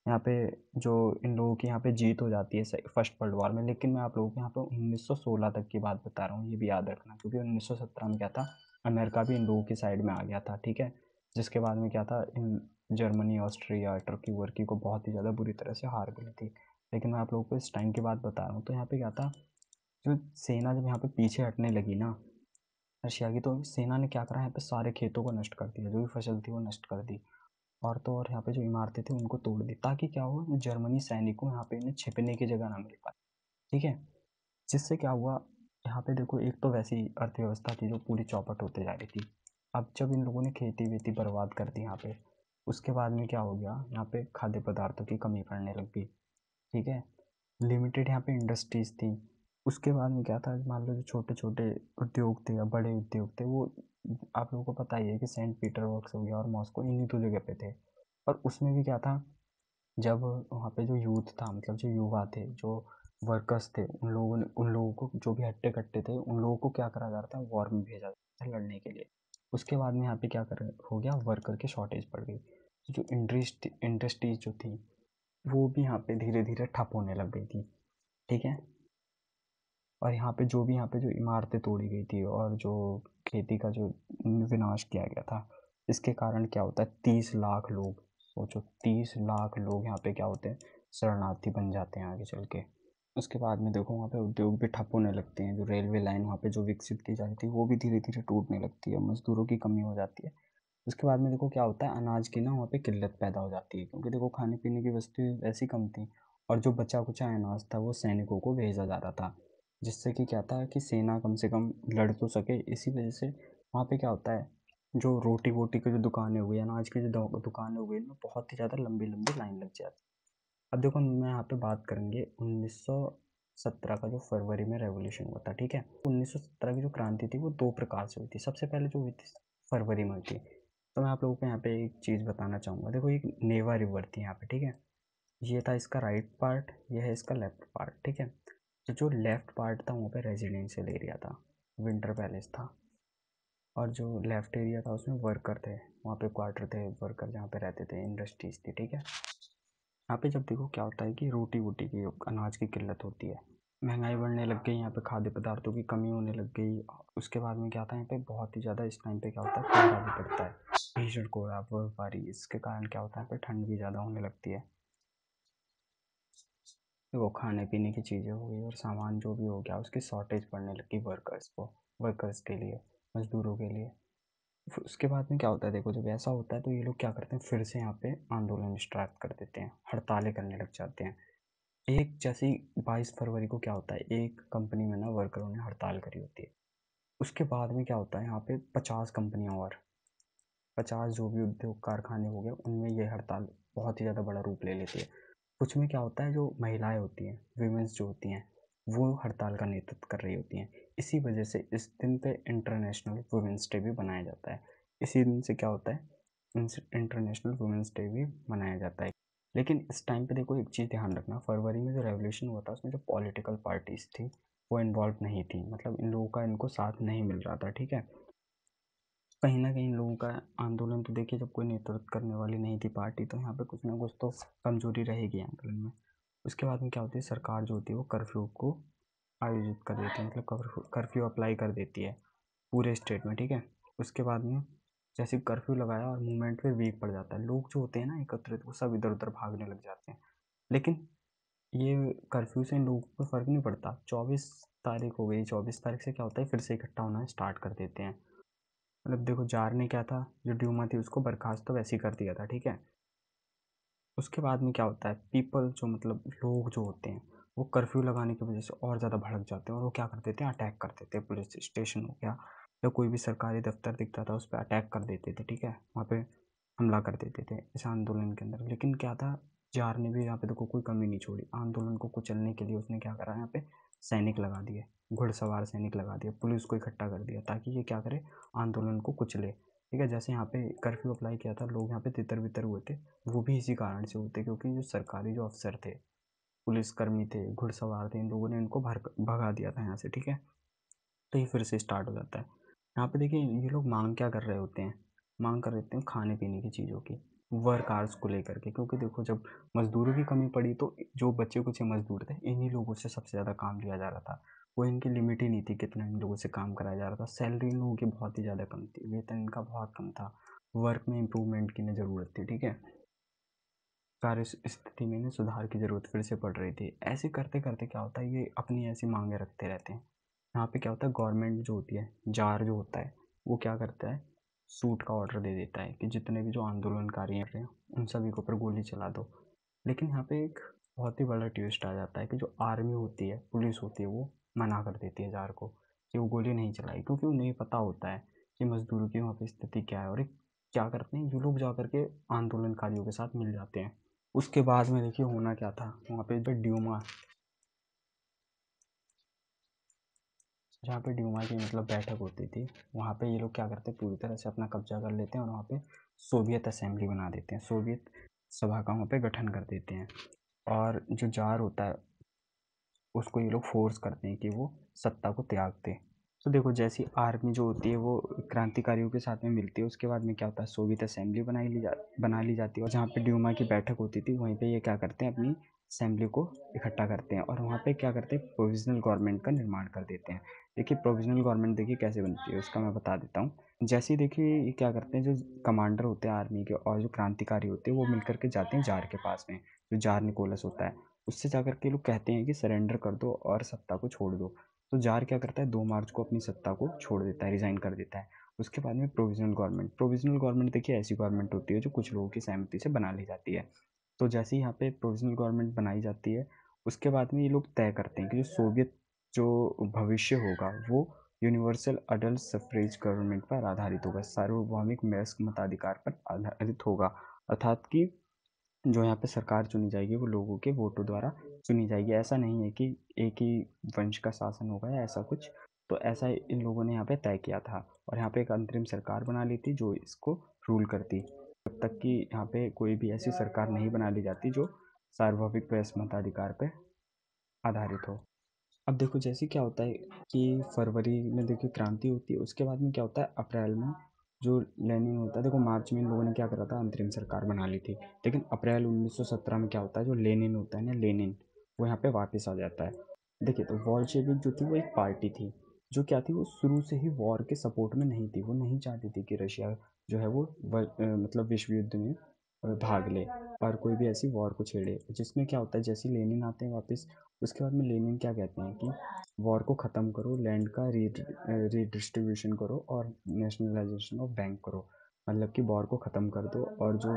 S1: यहाँ पे, जो इन लोगों की यहाँ पे जीत हो जाती है फर्स्ट वर्ल्ड वॉर में। लेकिन मैं आप लोगों को यहाँ पे 1916 तक की बात बता रहा हूँ, ये भी याद रखना, क्योंकि 1917 में क्या था, अमेरिका भी इन लोगों की साइड में आ गया था, ठीक है। जिसके बाद में क्या था, in Germany, Austria, Turkey Varkey को बहुत ही ज़्यादा बुरी तरह से हार गई थी। लेकिन मैं आप लोगों को इस टाइम की बात बता रहा हूँ, तो यहाँ पे क्या था, जो सेना जब यहाँ पे पीछे हटने लगी ना रशिया की, तो सेना ने क्या करा, यहाँ पे सारे खेतों को नष्ट कर दिया, जो भी फसल थी वो नष्ट कर दी। और तो और यहाँ पे जो इमारतें थी उनको तोड़ दी, ताकि क्या हो, जर्मनी सैनिकों यहाँ पे इन्हें छिपने की जगह ना मिल पाए, ठीक है। जिससे क्या हुआ, यहाँ पे देखो एक तो वैसी अर्थव्यवस्था थी जो पूरी चौपट होते जा रही थी। अब जब इन लोगों ने खेती वेती बर्बाद कर दी यहाँ पे, उसके बाद में क्या हो गया, यहाँ पे खाद्य पदार्थों की कमी पड़ने लग गई, ठीक है। लिमिटेड यहाँ पे इंडस्ट्रीज़ थी। उसके बाद में क्या था, मान लो जो छोटे छोटे उद्योग थे या बड़े उद्योग थे, वो आप लोगों को पता ही है कि सेंट पीटरबर्ग हो गया और मॉस्को, इन्हीं तो जगह पे थे। और उसमें भी क्या था, जब वहाँ पे जो यूथ था, मतलब जो युवा थे, जो वर्कर्स थे, उन लोगों को जो भी हट्टे कट्टे थे, उन लोगों को क्या करा जाता है, वॉर में भेजा जाता है लड़ने के लिए। उसके बाद में यहाँ पे क्या कर हो गया, वर्कर की शॉर्टेज पड़ गई, तो जो इंडस्ट्रीज जो थी वो भी यहाँ पे धीरे धीरे ठप होने लग गई थी, ठीक है। और यहाँ पे जो इमारतें तोड़ी गई थी और जो खेती का जो विनाश किया गया था, इसके कारण क्या होता है, 30 लाख लोग, सोचो 30 लाख लोग यहाँ पे क्या होते हैं, शरणार्थी बन जाते हैं आगे चल के। उसके बाद में देखो वहाँ पे उद्योग भी ठप होने लगते हैं, जो रेलवे लाइन वहाँ पे जो विकसित की जा रही थी वो भी धीरे धीरे टूटने लगती है, मजदूरों की कमी हो जाती है। उसके बाद में देखो क्या होता है, अनाज की ना वहाँ पे किल्लत पैदा हो जाती है, क्योंकि देखो खाने पीने की वस्तुएं वैसी कम थी, और जो बचा कुचा अनाज था वो सैनिकों को भेजा जा रहा था, जिससे कि क्या था कि सेना कम से कम लड़ तो सके। इसी वजह से वहाँ पे क्या होता है, जो रोटी वोटी की जो दुकानें हो गई, अनाज की जो दुकानें हो गई, इनमें बहुत ही ज़्यादा लंबी लंबी लाइन लग जाती है। अब देखो मैं यहाँ पे बात करेंगे 1917 का, जो फरवरी में रेवोल्यूशन हुआ था, ठीक है। 1917 की जो क्रांति थी वो दो प्रकार से हुई थी। सबसे पहले जो हुई थी फरवरी में हुई थी। तो मैं आप लोगों को यहाँ पे एक चीज़ बताना चाहूँगा, देखो एक नेवा रिवर थी यहाँ पे, ठीक है। ये था इसका राइट पार्ट, ये है इसका लेफ्ट पार्ट, ठीक है। तो जो लेफ्ट पार्ट था वहाँ पे रेजिडेंशियल एरिया था, विंटर पैलेस था। और जो लेफ्ट एरिया था उसमें वर्कर थे, वहाँ पे क्वार्टर थे, वर्कर जहाँ पे रहते थे, इंडस्ट्रीज थी, ठीक है। यहाँ पे जब देखो क्या होता है कि रोटी वोटी की, अनाज की किल्लत होती है, महंगाई बढ़ने लग गई, यहाँ पे खाद्य पदार्थों की कमी होने लग गई। उसके बाद में क्या था, यहाँ पे बहुत ही ज़्यादा इस टाइम पे क्या होता है, कोहरा भी पड़ता है, भीषण कोहरा, बर्फबारी। इसके कारण क्या होता है, यहाँ पे ठंड भी ज़्यादा होने लगती है। वो खाने पीने की चीज़ें हो गई और सामान जो भी हो गया, उसकी शॉर्टेज पड़ने लगी वर्कर्स के लिए, मजदूरों के लिए। फिर उसके बाद में क्या होता है, देखो जब ऐसा होता है तो ये लोग क्या करते हैं, फिर से यहाँ पे आंदोलन स्टार्ट कर देते हैं, हड़तालें करने लग जाते हैं। एक जैसी 22 फरवरी को क्या होता है, एक कंपनी में ना वर्करों ने हड़ताल करी होती है। उसके बाद में क्या होता है, यहाँ पे 50 कंपनियाँ और 50 जो भी उद्योग कारखाने हो गए, उनमें ये हड़ताल बहुत ही ज़्यादा बड़ा रूप ले लेती है। कुछ में क्या होता है, जो महिलाएं होती हैं, वीमेंस जो होती हैं, वो हड़ताल का नेतृत्व कर रही होती हैं। इसी वजह से इस दिन पे इंटरनेशनल वुमेंस डे भी मनाया जाता है। इसी दिन से क्या होता है, इंटरनेशनल वुमेंस डे भी मनाया जाता है। लेकिन इस टाइम पे देखो एक चीज़ ध्यान रखना, फरवरी में जो रेवोल्यूशन हुआ था उसमें जो पॉलिटिकल पार्टीज थी वो इन्वॉल्व नहीं थी, मतलब इन लोगों का इनको साथ नहीं मिल रहा था, ठीक है। कहीं न कहीं इन लोगों का आंदोलन, तो देखिए जब कोई नेतृत्व करने वाली नहीं थी पार्टी, तो यहाँ पे कुछ ना कुछ तो कमजोरी रहेगी आंदोलन में। उसके बाद में क्या होती है, सरकार जो होती है वो कर्फ्यू को आयोजित कर देती है, मतलब कर्फ्यू अप्लाई कर देती है पूरे स्टेट में, ठीक है। उसके बाद में जैसे कर्फ्यू लगाया और मूवमेंट पे वीक पड़ जाता है, लोग जो होते हैं ना एकत्रित, वो सब इधर उधर भागने लग जाते हैं। लेकिन ये कर्फ्यू से इन लोगों को फर्क नहीं पड़ता, 24 तारीख हो गई, 24 तारीख से क्या होता है, फिर से इकट्ठा होना स्टार्ट कर देते हैं। मतलब देखो जार ने क्या था, जो ड्यूमा थी उसको बर्खास्त तो वैसे ही कर दिया था, ठीक है। उसके बाद में क्या होता है, पीपल जो मतलब लोग जो होते हैं वो कर्फ्यू लगाने की वजह से और ज़्यादा भड़क जाते हैं और वो क्या कर देते हैं, अटैक कर देते हैं। पुलिस स्टेशन हो गया या कोई भी सरकारी दफ्तर दिखता था उस पर अटैक कर देते थे, ठीक है, वहाँ पे हमला कर देते थे इस आंदोलन के अंदर। लेकिन क्या था, जार ने भी यहाँ पे देखो कोई कमी नहीं छोड़ी, आंदोलन को कुचलने के लिए उसने क्या करा, यहाँ पे सैनिक लगा दिए, घुड़सवार सैनिक लगा दिए, पुलिस को इकट्ठा कर दिया ताकि ये क्या करे, आंदोलन को कुचले। ठीक है, जैसे यहाँ पे कर्फ्यू अप्लाई किया था, लोग यहाँ पे तितर बितर हुए थे, वो भी इसी कारण से होते क्योंकि जो सरकारी जो अफसर थे, पुलिसकर्मी थे, घुड़सवार थे, इन लोगों ने इनको भगा दिया था यहाँ से। ठीक है, तो ये फिर से स्टार्ट हो जाता है। यहाँ पे देखिए ये लोग मांग क्या कर रहे होते हैं, मांग कर रहे होते हैं खाने पीने की चीज़ों की, वर्क आवर्स को लेकर के, क्योंकि देखो जब मज़दूरों की कमी पड़ी तो जो बच्चे कुछ मज़दूर थे इन्हीं लोगों से सबसे ज़्यादा काम लिया जा रहा था। वो इनकी लिमिट ही नहीं थी कितना इन लोगों से काम कराया जा रहा था, सैलरी इन लोगों की बहुत ही ज़्यादा कम थी, वेतन इनका बहुत कम था, वर्क में इम्प्रूवमेंट की ज़रूरत थी। ठीक है, कार्य स्थिति में इन्हें सुधार की ज़रूरत फिर से पड़ रही थी। ऐसे करते करते क्या होता है, ये अपनी ऐसी मांगे रखते रहते हैं। यहाँ पे क्या होता है, गवर्नमेंट जो होती है, जार जो होता है, वो क्या करता है, सूट का ऑर्डर दे देता है कि जितने भी जो आंदोलनकारी हैं उन सभी के ऊपर गोली चला दो। लेकिन यहाँ पे एक बहुत ही बड़ा ट्विस्ट आ जाता है कि जो आर्मी होती है, पुलिस होती है, वो मना कर देती है जार को कि वो गोली नहीं चलाई, क्योंकि उन्हें पता होता है कि मजदूरों की वहाँ पे स्थिति क्या है। और एक क्या करते हैं ये लोग, जा करके आंदोलनकारियों के साथ मिल जाते हैं। उसके बाद में देखिए होना क्या था, वहाँ पे जो ड्यूमा, जहाँ पे ड्यूमा की मतलब बैठक होती थी, वहाँ पे ये लोग क्या करते हैं, पूरी तरह से अपना कब्जा कर लेते हैं और वहाँ पे सोवियत असेंबली बना देते हैं, सोवियत सभा का वहाँ पे गठन कर देते हैं। और जो जार होता है उसको ये लोग फोर्स करते हैं कि वो सत्ता को त्याग दे। तो देखो जैसी आर्मी जो होती है वो क्रांतिकारियों के साथ में मिलती है, उसके बाद में क्या होता है, सोवियत असेंबली बना ली जाती है, और जहाँ पे ड्यूमा की बैठक होती थी वहीं पे ये क्या करते हैं, अपनी असेंबली को इकट्ठा करते हैं और वहाँ पे क्या करते हैं, प्रोविजनल गवर्नमेंट का निर्माण कर देते हैं। देखिए प्रोविजनल गवर्नमेंट देखिए कैसे बनती है उसका मैं बता देता हूँ। जैसे ही देखिए ये क्या करते हैं, जो कमांडर होते हैं आर्मी के और जो क्रांतिकारी होते हैं वो मिल करके जाते हैं जार के पास में, जो जार निकोलस होता है, उससे जाकर के लोग कहते हैं कि सरेंडर कर दो और सत्ता को छोड़ दो। तो जार क्या करता है, 2 मार्च को अपनी सत्ता को छोड़ देता है, रिजाइन कर देता है। उसके बाद में प्रोविजनल गवर्नमेंट देखिए ऐसी गवर्नमेंट होती है जो कुछ लोगों की सहमति से बना ली जाती है। तो जैसे ही यहाँ पे प्रोविजनल गवर्नमेंट बनाई जाती है, उसके बाद में ये लोग तय करते हैं कि जो सोवियत जो भविष्य होगा वो यूनिवर्सल अडल्ट सफरेज गवर्नमेंट पर आधारित होगा, सार्वभौमिक वयस्क मताधिकार पर आधारित होगा। अर्थात कि जो यहाँ पे सरकार चुनी जाएगी वो लोगों के वोटों द्वारा चुनी जाएगी। ऐसा नहीं है कि एक ही वंश का शासन होगा या ऐसा कुछ। तो ऐसा इन लोगों ने यहाँ पे तय किया था और यहाँ पे एक अंतरिम सरकार बना ली थी जो इसको रूल करती, जब तक कि यहाँ पे कोई भी ऐसी सरकार नहीं बना ली जाती जो सार्वभौमिक वयस्क मताधिकार पर आधारित हो। अब देखो जैसे क्या होता है कि फरवरी में देखिए क्रांति होती है, उसके बाद में क्या होता है, अप्रैल में जो लेनिन होता है, देखो मार्च में इन लोगों ने क्या करा था, अंतरिम सरकार बना ली थी, लेकिन अप्रैल 1917 में क्या होता है, जो लेनिन होता है ना, लेनिन, वो यहाँ पे वापस आ जाता है। देखिए तो वॉल्शेविक जो थी वो एक पार्टी थी जो क्या थी, वो शुरू से ही वॉर के सपोर्ट में नहीं थी, वो नहीं चाहती थी कि रशिया जो है वो मतलब विश्व युद्ध में भाग ले और कोई भी ऐसी वॉर को छेड़े। जिसमें क्या होता है, जैसे लेनिन आते हैं वापस, उसके बाद में लेनिन क्या कहते हैं कि वॉर को ख़त्म करो, लैंड का रीडिस्ट्रीब्यूशन करो और नेशनलाइजेशन ऑफ बैंक करो, मतलब कि वॉर को ख़त्म कर दो और जो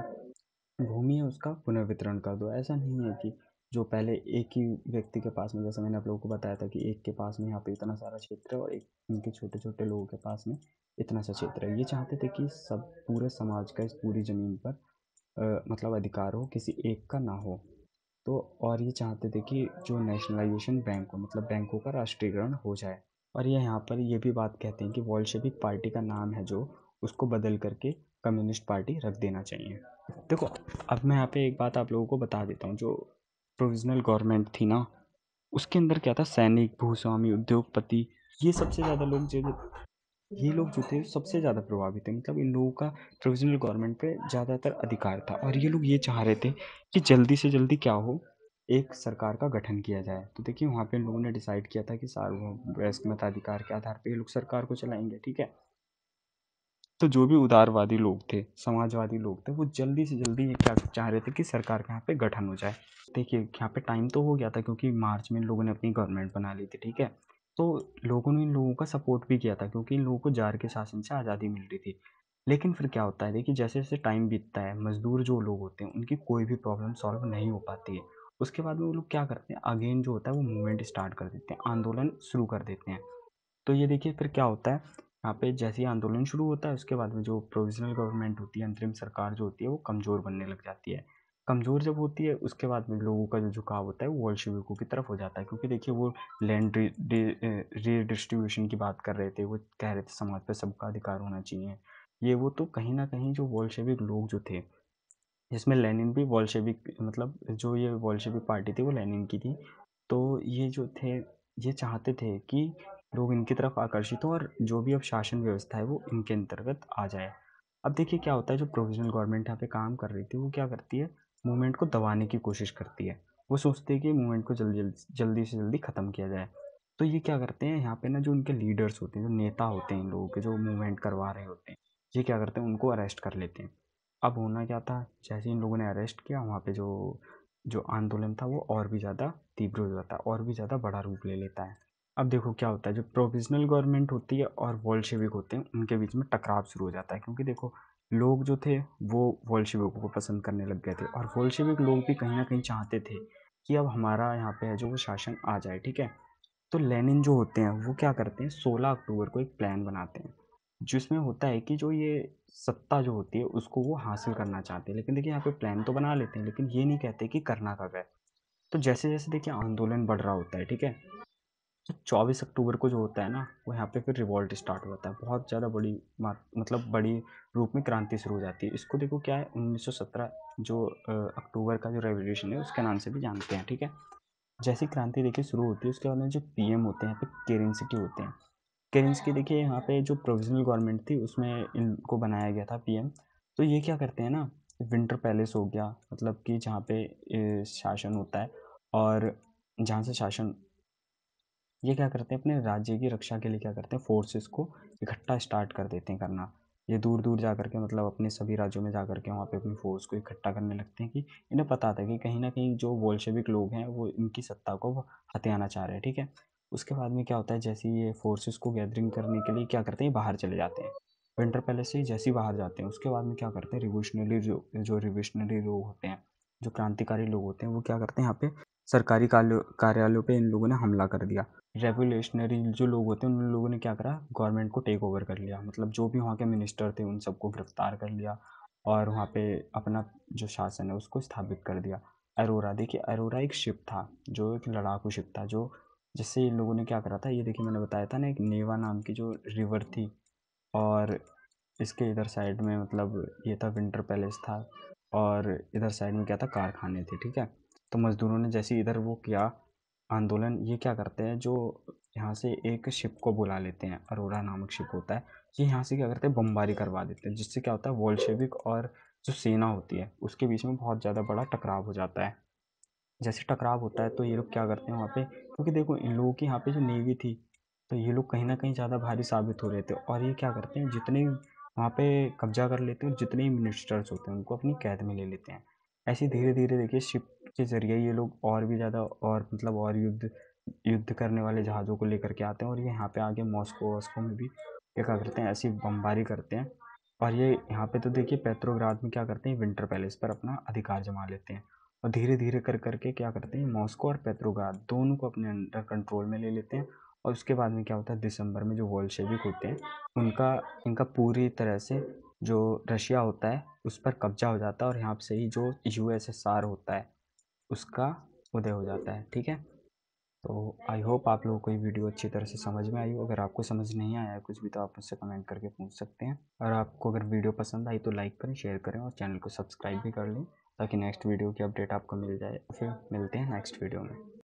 S1: भूमि है उसका पुनर्वितरण कर दो। ऐसा नहीं है कि जो पहले एक ही व्यक्ति के पास में, जैसे मैंने आप लोगों को बताया था कि एक के पास में यहाँ पे इतना सारा क्षेत्र है और एक उनके छोटे छोटे लोगों के पास में इतना सा क्षेत्र है। ये चाहते थे कि सब पूरे समाज का इस पूरी ज़मीन पर मतलब अधिकार हो, किसी एक का ना हो। तो और ये चाहते थे कि जो नेशनलाइजेशन बैंक हो, मतलब बैंकों का राष्ट्रीयकरण हो जाए। और ये यहाँ पर ये भी बात कहते हैं कि वॉल्शेविक पार्टी का नाम है जो, उसको बदल करके कम्युनिस्ट पार्टी रख देना चाहिए। देखो अब मैं यहाँ पे एक बात आप लोगों को बता देता हूँ, जो प्रोविजनल गवर्नमेंट थी ना, उसके अंदर क्या था, सैनिक, भूस्वामी, उद्योगपति, ये सबसे ज़्यादा लोग जो, ये लोग जो थे सबसे ज़्यादा प्रभावित थे, मतलब इन लोगों का प्रोविजनल गवर्नमेंट पे ज़्यादातर अधिकार था और ये लोग ये चाह रहे थे कि जल्दी से जल्दी क्या हो, एक सरकार का गठन किया जाए। तो देखिए वहाँ पे इन लोगों ने डिसाइड किया था कि सार्वभौम वयस्क मताधिकार के आधार पे ये लोग सरकार को चलाएंगे, ठीक है। तो जो भी उदारवादी लोग थे, समाजवादी लोग थे, वो जल्दी से जल्दी ये क्या चाह रहे थे कि सरकार का यहाँ पे गठन हो जाए। देखिए यहाँ पे टाइम तो हो गया था क्योंकि मार्च में इन लोगों ने अपनी गवर्नमेंट बना ली थी, ठीक है। तो लोगों ने इन लोगों का सपोर्ट भी किया था क्योंकि इन लोगों को जार के शासन से आज़ादी मिल रही थी। लेकिन फिर क्या होता है देखिए, जैसे-जैसे टाइम बीतता है, मज़दूर जो लोग होते हैं उनकी कोई भी प्रॉब्लम सॉल्व नहीं हो पाती है। उसके बाद में वो लोग क्या करते हैं, अगेन जो होता है वो मूवमेंट स्टार्ट कर देते हैं, आंदोलन शुरू कर देते हैं। तो ये देखिए फिर क्या होता है, यहाँ पे जैसे ही आंदोलन शुरू होता है उसके बाद में जो प्रोविज़नल गवर्नमेंट होती है, अंतरिम सरकार जो होती है वो कमज़ोर बनने लग जाती है। कमज़ोर जब होती है उसके बाद में लोगों का जो झुकाव होता है वो बोल्शेविकों की तरफ हो जाता है, क्योंकि देखिए वो लैंड रीडिस्ट्रीब्यूशन की बात कर रहे थे, वो कह रहे थे समाज पे सबका अधिकार होना चाहिए। ये वो तो कहीं न कहीं जो बोल्शेविक लोग जो थे, जिसमें लेनिन भी बोल्शेविक, मतलब जो ये बोल्शेविक पार्टी थी वो लेनिन की थी। तो ये जो थे, ये चाहते थे कि लोग इनकी तरफ आकर्षित हों और जो भी अब शासन व्यवस्था है वो इनके अंतर्गत आ जाए। अब देखिए क्या होता है, जो प्रोविज़नल गवर्नमेंट यहाँ पे काम कर रही थी वो क्या करती है, मूवमेंट को दबाने की कोशिश करती है। वो सोचते हैं कि मूवमेंट को जल्दी से जल्दी ख़त्म किया जाए। तो ये क्या करते हैं, यहाँ पे ना जो उनके लीडर्स होते हैं, जो नेता होते हैं इन लोगों के, जो मूवमेंट करवा रहे होते हैं, ये क्या करते हैं, उनको अरेस्ट कर लेते हैं। अब होना क्या था, जैसे इन लोगों ने अरेस्ट किया, वहाँ पे जो जो आंदोलन था वो और भी ज़्यादा तीव्र हो जाता है, और भी ज़्यादा बड़ा रूप ले लेता है। अब देखो क्या होता है, जो प्रोविज़नल गवर्नमेंट होती है और बोल्शेविक होते हैं उनके बीच में टकराव शुरू हो जाता है, क्योंकि देखो लोग जो थे वो बोल्शेविकों को पसंद करने लग गए थे, और बोल्शेविक लोग भी कहीं न कहीं चाहते थे कि अब हमारा यहाँ पे है जो वो शासन आ जाए, ठीक है? तो लेनिन जो होते हैं वो क्या करते हैं, 16 अक्टूबर को एक प्लान बनाते हैं, जिसमें होता है कि जो ये सत्ता जो होती है उसको वो हासिल करना चाहते हैं। लेकिन देखिए यहाँ पे प्लान तो बना लेते हैं, लेकिन ये नहीं कहते कि करना कब है। तो जैसे-जैसे देखिए आंदोलन बढ़ रहा होता है, ठीक है? तो 24 अक्टूबर को जो होता है ना, वो यहाँ पे फिर रिवॉल्ट स्टार्ट हो जाता है। बहुत ज़्यादा बड़ी मतलब बड़ी रूप में क्रांति शुरू हो जाती है। इसको देखो क्या है, 1917 जो अक्टूबर का जो रेवोल्यूशन है उसके नाम से भी जानते हैं, ठीक है? जैसे ही क्रांति देखिए शुरू होती है उसके बाद में जो पीएम होते हैं यहाँ पे केरेंस्की होते हैं। केरेंस्की देखिए यहाँ पे जो प्रोविज़नल गवर्नमेंट थी उसमें इनको बनाया गया था पीएम। तो ये क्या करते हैं ना, विंटर पैलेस हो गया, मतलब कि जहाँ पे शासन होता है, और जहाँ से शासन, ये क्या करते हैं अपने राज्य की रक्षा के लिए क्या करते हैं, फोर्सेस को इकट्ठा स्टार्ट कर देते हैं करना। ये दूर दूर जा करके, मतलब अपने सभी राज्यों में जा करके वहाँ पे अपनी फोर्स को इकट्ठा करने लगते हैं, कि इन्हें पता था कि कहीं ना कहीं जो बोल्शेविक लोग हैं वो इनकी सत्ता को वो हथियाना चाह रहे हैं, ठीक है? उसके बाद में क्या होता है, जैसे ही ये फोर्सेस को गैदरिंग करने के लिए क्या करते हैं, बाहर चले जाते हैं। विंटर पैलेस से जैसे ही बाहर जाते हैं उसके बाद में क्या करते हैं, रिवोल्यूशनरी जो रिवोल्यूशनरी लोग होते हैं, जो क्रांतिकारी लोग होते हैं, वो क्या करते हैं, यहाँ पे सरकारी कार्यालयों पे इन लोगों ने हमला कर दिया। रेवोल्यूशनरी जो लोग होते हैं उन लोगों ने क्या करा, गवर्नमेंट को टेक ओवर कर लिया, मतलब जो भी वहाँ के मिनिस्टर थे उन सबको गिरफ्तार कर लिया, और वहाँ पे अपना जो शासन है उसको स्थापित कर दिया। अरोरा, देखिए अरोरा एक शिप था, जो एक लड़ाकू शिप था, जो जिससे इन लोगों ने क्या करा था, ये देखिए मैंने बताया था ना, एक नेवा नाम की जो रिवर थी, और इसके इधर साइड में मतलब ये था विंटर पैलेस था, और इधर साइड में क्या था, कारखाने थे, ठीक है? तो मज़दूरों ने जैसे इधर वो किया आंदोलन, ये क्या करते हैं, जो यहाँ से एक शिप को बुला लेते हैं, अरोरा नामक शिप होता है, ये यहाँ से क्या करते हैं, बमबारी करवा देते हैं, जिससे क्या होता है, बोल्शेविक और जो सेना होती है उसके बीच में बहुत ज़्यादा बड़ा टकराव हो जाता है। जैसे टकराव होता है तो ये लोग क्या करते हैं वहाँ पे, क्योंकि देखो इन लोगों की यहाँ पे जो नेवी थी, तो ये लोग कहीं न कहीं ज़्यादा भारी साबित हो रहे थे, और ये क्या करते हैं, जितने वहाँ पे कब्ज़ा कर लेते हैं, जितने मिनिस्टर्स होते हैं उनको अपनी कैद में ले लेते हैं। ऐसे धीरे-धीरे देखिए शिप के ज़रिए ये लोग और भी ज़्यादा, और मतलब और युद्ध युद्ध करने वाले जहाज़ों को लेकर के आते हैं, और ये यहाँ पे आके मॉस्को-वॉस्को में भी ये क्या करते हैं, ऐसी बमबारी करते हैं। और ये यहाँ पे तो देखिए पेट्रोग्राद में क्या करते हैं, विंटर पैलेस पर अपना अधिकार जमा लेते हैं, और धीरे-धीरे कर के क्या करते हैं, मॉस्को और पेट्रोग्राद दोनों को अपने अंडर कंट्रोल में ले लेते हैं। और उसके बाद में क्या होता है, दिसंबर में जो बोल्शेविक होते हैं उनका इनका पूरी तरह से जो रशिया होता है उस पर कब्जा हो जाता है, और यहाँ से ही जो यूएसएसआर होता है उसका उदय हो जाता है, ठीक है? तो आई होप आप लोगों को ये वीडियो अच्छी तरह से समझ में आई हो। अगर आपको समझ नहीं आया है कुछ भी तो आप मुझसे कमेंट करके पूछ सकते हैं, और आपको अगर वीडियो पसंद आई तो लाइक करें, शेयर करें, और चैनल को सब्सक्राइब भी कर लें, ताकि नेक्स्ट वीडियो की अपडेट आपको मिल जाए। फिर मिलते हैं नेक्स्ट वीडियो में।